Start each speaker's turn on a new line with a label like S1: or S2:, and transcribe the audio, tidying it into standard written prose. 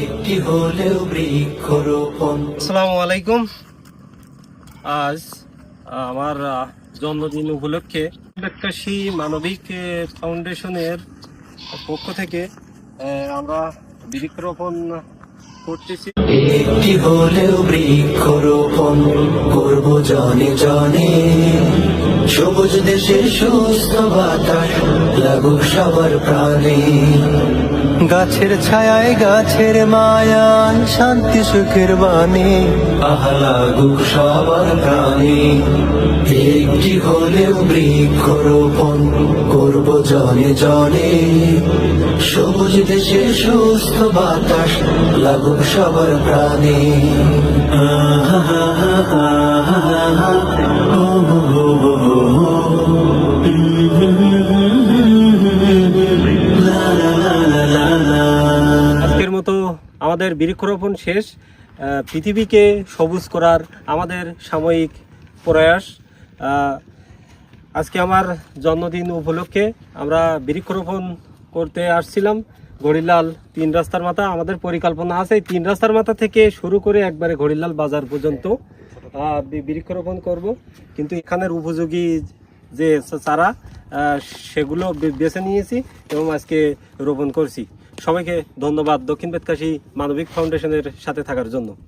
S1: একটি হলেও বৃক্ষরোপণ।
S2: আসসালামু আলাইকুম। আজ আমার জন্মদিন উপলক্ষে বেতকাশী মানবিক ফাউন্ডেশনের পক্ষ থেকে আমরা বৃক্ষরোপণ করতেছি।
S1: একটি হলেও বৃক্ষরোপণ করব জনে জনে, সবুজ দেশে সুস্থ বাতাস লাগুক সবার প্রাণে। গাছের ছায়ায় গাছের মায়ায় শান্তি সুখের বাণী আহা লাগুক সবার প্রাণে। একটি হলেও বৃক্ষরোপণ করব জনে জনে, সবুজ দেশে সুস্থ বাতাস লাগুক সবার প্রাণে।
S2: আজকের মতো আমাদের বৃক্ষরোপণ শেষ। পৃথিবীকে সবুজ করার আমাদের সাময়িক প্রয়াস। আজকে আমার জন্মদিন উপলক্ষে আমরা বৃক্ষরোপণ করতে আসছিলাম ঘড়িলাল 3 রাস্তার মাথা। আমাদের পরিকল্পনা আছে 3 রাস্তার মাথা থেকে শুরু করে একবারে ঘড়িলাল বাজার পর্যন্ত বৃক্ষরোপণ করব, কিন্তু এখানের উপযোগী যে চারা সেগুলো বেছে নিয়েছি এবং আজকে রোপণ করছি। সবাইকে ধন্যবাদ দক্ষিণ বেতকাশী মানবিক ফাউন্ডেশনের সাথে থাকার জন্য।